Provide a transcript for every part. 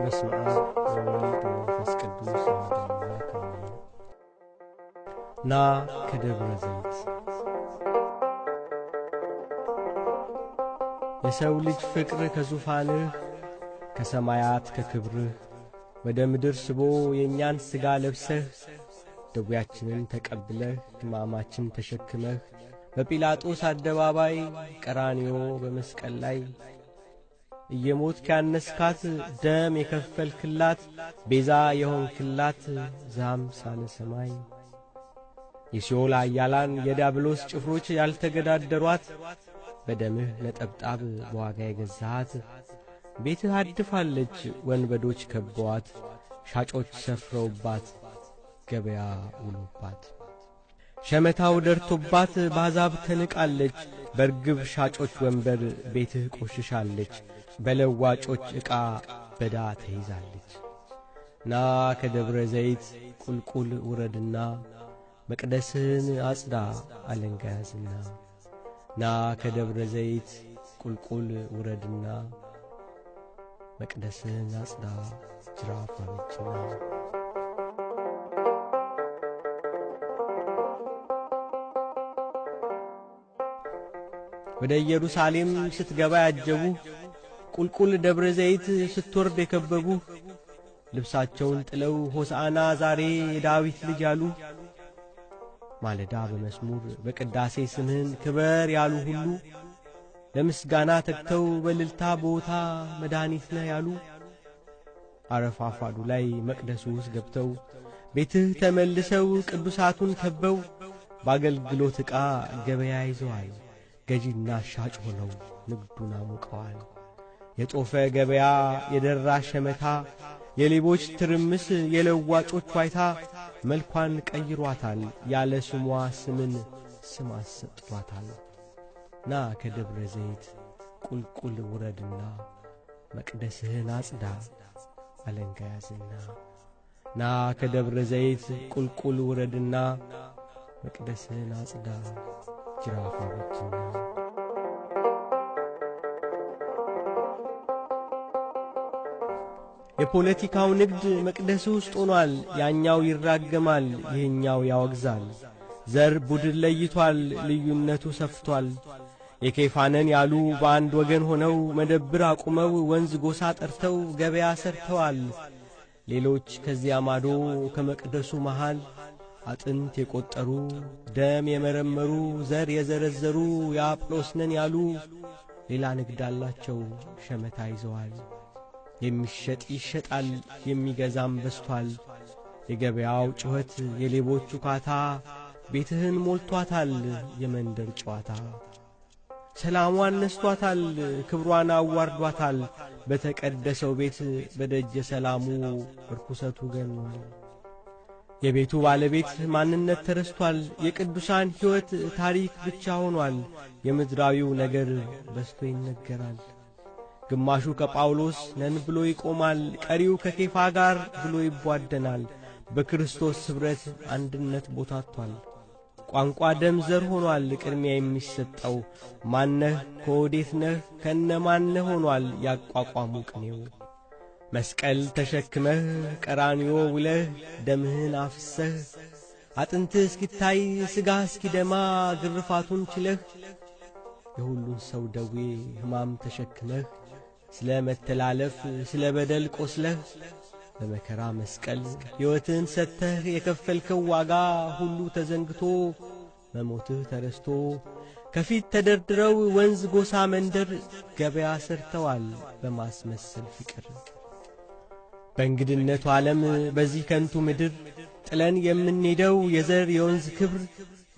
በስመ አብ ወወልድ ወመንፈስ ቅዱስ አሐዱ አምላክ አሜን። ና ከደብረ ዘይት የሰው ልጅ ፍቅር ከዙፋንህ ከሰማያት ከክብርህ ወደ ምድር ስቦ የኛን ሥጋ ለብሰህ ደዌያችንን ተቀብለህ ሕማማችን ተሸክመህ በጲላጦስ አደባባይ ቀራንዮ በመስቀል ላይ እየሞት ካነስካት ደም የከፈልክላት ቤዛ የሆንክላት ዘአምሳለ ሰማይ የሲኦል ኃያላን የዲያብሎስ ጭፍሮች ያልተገዳደሯት በደምህ ነጠብጣብ በዋጋ የገዛሃት ቤትህ አድፋለች ወንበዶች ከበዋት ሻጮች ሰፍረውባት ገበያ ውሎባት ሸመታው ደርቶባት ባዛብ ተንቃለች በርግብ ሻጮች ወንበር ቤትህ ቆሽሻለች በለዋጮች ዕቃ በዳ ተይዛለች። ና ከደብረ ዘይት ቁልቁል ውረድና መቅደስህን አጽዳ አለንጋ ያዝና ና ከደብረ ዘይት ቁልቁል ውረድና መቅደስህን አጽዳ ጅራፍ አበጅና ወደ ኢየሩሳሌም ስትገባ ያጀቡ ቁልቁል ደብረ ዘይት ስትወርድ የከበቡ ልብሳቸውን ጥለው ሆሳዕና ዛሬ የዳዊት ልጅ ያሉ ማለዳ በመስሙር በቅዳሴ ስምህን ክበር ያሉ ሁሉ ለምስጋና ተግተው በልልታ ቦታ መድኃኒት ነህ ያሉ አረፋፋዱ ላይ መቅደሱ ውስጥ ገብተው ቤትህ ተመልሰው ቅዱሳቱን ከበው በአገልግሎት ዕቃ ገበያ ይዘዋል ገዢና ሻጭ ሆነው ንግዱን አሙቀዋል። የጦፈ ገበያ የደራ ሸመታ የሌቦች ትርምስ የለዋጮች ዋይታ መልኳን ቀይሯታል ያለ ስሟ ስምን ስም አሰጥቷታል። ና ከደብረ ዘይት ቁልቁል ውረድና መቅደስህን አጽዳ አለንጋ ያዝና ና ከደብረ ዘይት ቁልቁል ውረድና መቅደስህን አጽዳ ጅራፍ አበጅና የፖለቲካው ንግድ መቅደስ ውስጥ ሆኗል ያኛው ይራገማል ይህኛው ያወግዛል ዘር ቡድን ለይቷል ልዩነቱ ሰፍቷል የኬፋነን ያሉ በአንድ ወገን ሆነው መደብር አቁመው ወንዝ ጎሳ ጠርተው ገበያ ሰርተዋል ሌሎች ከዚያ ማዶ ከመቅደሱ መሃል አጥንት የቆጠሩ ደም የመረመሩ ዘር የዘረዘሩ የአጵሎስ ነን ያሉ ሌላ ንግድ አላቸው ሸመታ ይዘዋል የሚሸጥ ይሸጣል የሚገዛም በስቷል የገበያው ጩኸት የሌቦቹ ካታ ቤትህን ሞልቷታል የመንደር ጨዋታ ሰላሟን ነስቷታል ክብሯን አዋርዷታል በተቀደሰው ቤት በደጀ ሰላሙ ርኩሰቱ ገኗል የቤቱ ባለቤት ማንነት ተረስቷል የቅዱሳን ሕይወት ታሪክ ብቻ ሆኗል የምድራዊው ነገር በስቶ ይነገራል ግማሹ ከጳውሎስ ነን ብሎ ይቆማል ቀሪው ከኬፋ ጋር ብሎ ይቧደናል በክርስቶስ ኅብረት አንድነት ቦታቷል ቋንቋ ደም ዘር ሆኗል ቅድሚያ የሚሰጠው ማነህ ከወዴት ነህ ከነማነህ ሆኗል ያቋቋሙ ቅኔው መስቀል ተሸክመህ ቀራንዮ ውለህ ደምህን አፍሰህ አጥንትህ እስኪታይ ሥጋህ እስኪደማ ግርፋቱን ችለህ የሁሉን ሰው ደዌ ሕማም ተሸክመህ ስለ መተላለፍ ስለ በደል ቆስለህ በመከራ መስቀል ሕይወትን ሰጥተህ የከፈልከው ዋጋ ሁሉ ተዘንግቶ መሞትህ ተረስቶ ከፊት ተደርድረው ወንዝ ጎሳ መንደር ገበያ ሰርተዋል በማስመሰል ፍቅር በእንግድነቱ ዓለም በዚህ ከንቱ ምድር ጥለን የምንሄደው የዘር የወንዝ ክብር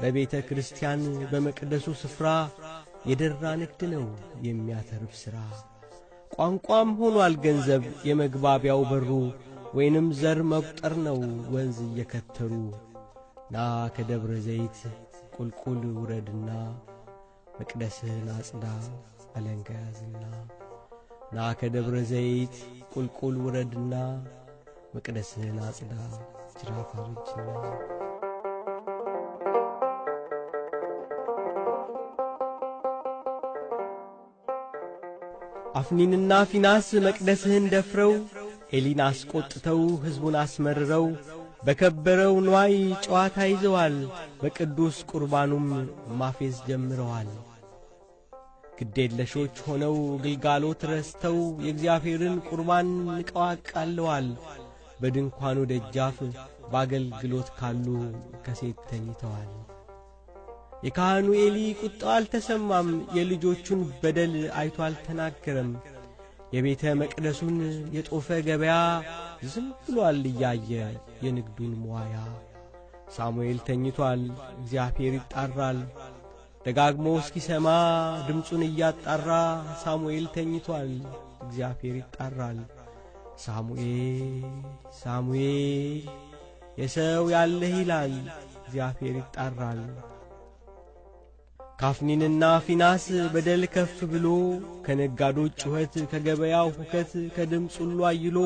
በቤተ ክርስቲያን በመቅደሱ ስፍራ የደራ ንግድ ነው የሚያተርፍ ሥራ ቋንቋም ሆኗል ገንዘብ የመግባቢያው በሩ ወይንም ዘር መቁጠር ነው ወንዝ እየከተሩ ና ከደብረ ዘይት ቁልቁል ውረድና መቅደስህን አጽዳ አለንጋ ያዝና ና ከደብረ ዘይት ቁልቁል ውረድና መቅደስህን አጽዳ ጅራፍ አበጅና አፍኒንና ፊናስ መቅደስህን ደፍረው ኤሊን አስቆጥተው ሕዝቡን አስመርረው በከበረው ንዋይ ጨዋታ ይዘዋል። በቅዱስ ቁርባኑም ማፌዝ ጀምረዋል። ግዴለሾች ሆነው ግልጋሎት ረስተው የእግዚአብሔርን ቁርባን ንቀው አቃለዋል። በድንኳኑ ደጃፍ በአገልግሎት ካሉ ከሴት ተኝተዋል። የካህኑ ኤሊ ቁጣው አልተሰማም፣ የልጆቹን በደል አይቶ አልተናገረም። የቤተ መቅደሱን የጦፈ ገበያ ዝም ብሏል እያየ የንግዱን መዋያ። ሳሙኤል ተኝቷል፣ እግዚአብሔር ይጣራል። ደጋግሞ እስኪሰማ ድምፁን እያጣራ ሳሙኤል ተኝቷል፣ እግዚአብሔር ይጣራል። ሳሙኤል ሳሙኤል የሰው ያለህ ይላል፣ እግዚአብሔር ይጣራል። ካፍኒንና ፊናስ በደል ከፍ ብሎ ከነጋዶች ጩኸት ከገበያው ሁከት ከድምፅ ሁሉ አይሎ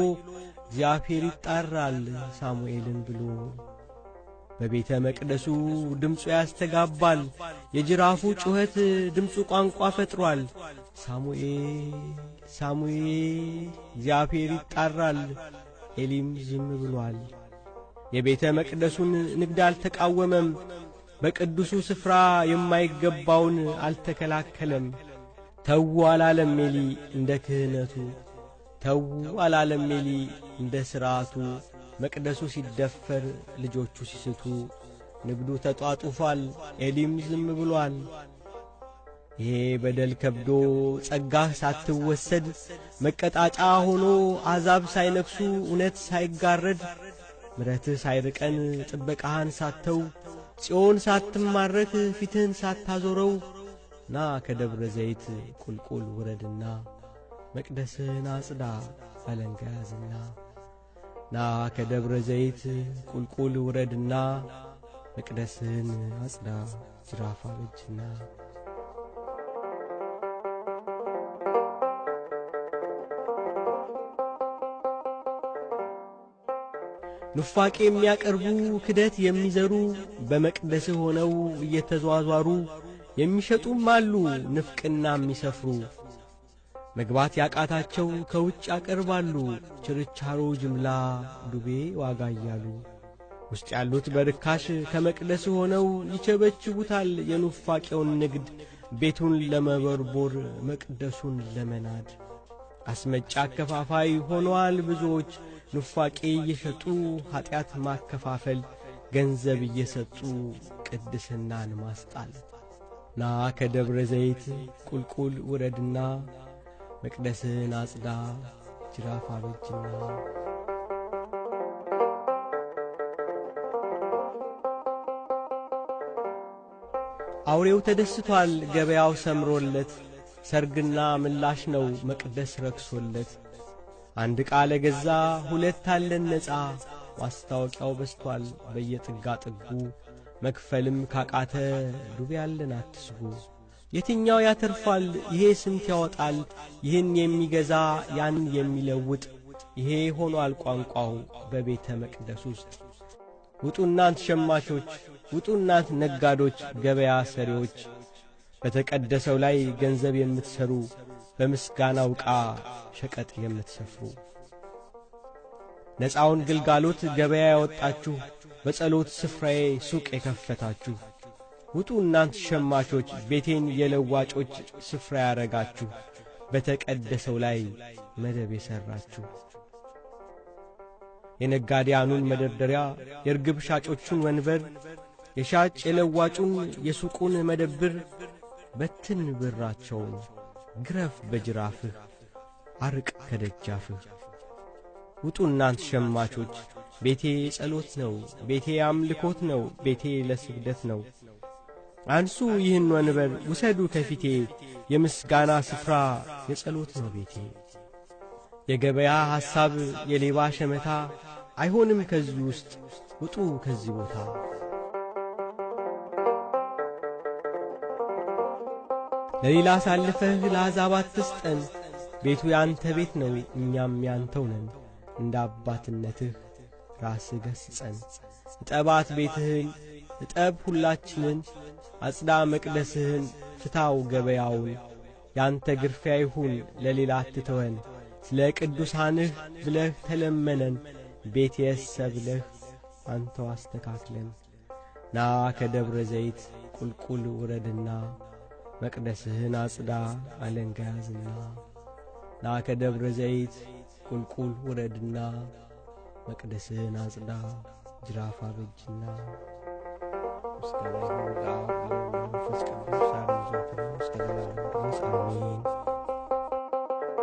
እግዚአብሔር ይጣራል ሳሙኤልን ብሎ። በቤተ መቅደሱ ድምፁ ያስተጋባል፣ የጅራፉ ጩኸት ድምፁ ቋንቋ ፈጥሯል። ሳሙኤል ሳሙኤል እግዚአብሔር ይጣራል፣ ኤሊም ዝም ብሏል። የቤተ መቅደሱን ንግድ አልተቃወመም፣ በቅዱሱ ስፍራ የማይገባውን አልተከላከለም። ተው አላለም ኤሊ እንደ ክህነቱ፣ ተው አላለም ኤሊ እንደ ሥርዓቱ። መቅደሱ ሲደፈር ልጆቹ ሲስቱ ንግዱ ተጧጡፏል፣ ኤሊም ዝም ብሏል። ይሄ በደል ከብዶ ጸጋህ ሳትወሰድ መቀጣጫ ሆኖ አሕዛብ ሳይነክሱ እውነት ሳይጋረድ ምሕረትህ ሳይርቀን ጥበቃህን ሳተው ጽዮን ሳትማረክ ፊትህን ሳታዞረው ና ከደብረ ዘይት ቁልቁል ውረድና መቅደስህን አጽዳ አለንጋ ያዝና። ና ከደብረ ዘይት ቁልቁል ውረድና መቅደስህን አጽዳ ጅራፍ አበጅና። ኑፋቄ የሚያቀርቡ ክደት የሚዘሩ በመቅደስህ ሆነው እየተዟዟሩ የሚሸጡም አሉ ንፍቅና የሚሰፍሩ። መግባት ያቃታቸው ከውጭ ያቀርባሉ ችርቻሮ ጅምላ ዱቤ ዋጋ እያሉ። ውስጥ ያሉት በርካሽ ከመቅደስ ሆነው ይቸበችቡታል የኑፋቄውን ንግድ ቤቱን ለመበርቦር መቅደሱን ለመናድ። አስመጫ አከፋፋይ ሆነዋል ብዙዎች ኑፋቄ እየሸጡ ኀጢአት ማከፋፈል ገንዘብ እየሰጡ ቅድስናን ማስጣል። ና ከደብረ ዘይት ቁልቁል ውረድና መቅደስህን አጽዳ ጅራፍ አበጅና። አውሬው ተደስቷል ገበያው ሰምሮለት፣ ሰርግና ምላሽ ነው መቅደስ ረክሶለት። አንድ ቃለ ገዛ ሁለት አለን ነፃ፣ ማስታወቂያው በስቷል በየጥጋ ጥጉ። መክፈልም ካቃተ ዱቤ ያለን አትስጉ። የትኛው ያተርፋል ይሄ ስንት ያወጣል? ይህን የሚገዛ ያን የሚለውጥ ይሄ ሆኗል ቋንቋው በቤተ መቅደስ ውስጥ። ውጡ እናንት ሸማቾች፣ ውጡ እናንት ነጋዶች፣ ገበያ ሰሪዎች፣ በተቀደሰው ላይ ገንዘብ የምትሰሩ በምስጋናው ዕቃ ሸቀጥ የምትሰፍሩ። ነፃውን ግልጋሎት ገበያ ያወጣችሁ በጸሎት ስፍራዬ ሱቅ የከፈታችሁ። ውጡ እናንት ሸማቾች፣ ቤቴን የለዋጮች ስፍራ ያረጋችሁ በተቀደሰው ላይ መደብ የሠራችሁ። የነጋዴያኑን መደርደሪያ የርግብ ሻጮቹን ወንበር የሻጭ የለዋጩን የሱቁን መደብር በትን ብራቸውን ግረፍ በጅራፍህ አርቅ ከደጃፍህ። ውጡ እናንት ሸማቾች፣ ቤቴ ጸሎት ነው፣ ቤቴ አምልኮት ነው፣ ቤቴ ለስግደት ነው። አንሱ ይህን ወንበር ውሰዱ ከፊቴ፣ የምስጋና ስፍራ የጸሎት ነው ቤቴ። የገበያ ሐሳብ የሌባ ሸመታ አይሆንም ከዚህ ውስጥ፣ ውጡ ከዚህ ቦታ። ለሌላ አሳልፈህ ለአሕዛብ አትስጠን፣ ቤቱ ያንተ ቤት ነው እኛም ያንተው ነን። እንደ አባትነትህ ራስህ ገስጸን፣ እጠባት ቤትህን እጠብ ሁላችንን፣ አጽዳ መቅደስህን ፍታው ገበያውን። ያንተ ግርፊያ ይሁን ለሌላ አትተወን፣ ስለ ቅዱሳንህ ብለህ ተለመነን ቤት የሰብለህ አንተው አስተካክለን ና ከደብረ ዘይት ቁልቁል ውረድና መቅደስህን አጽዳ አለንጋ ያዝና ና ከደብረ ዘይት ቁልቁል ውረድና መቅደስህን አጽዳ ጅራፍ አበጅና እስከ ላይ መንፈስ ቅዱስ አርዞት እስከ ዘላለም ድረስ አሜን።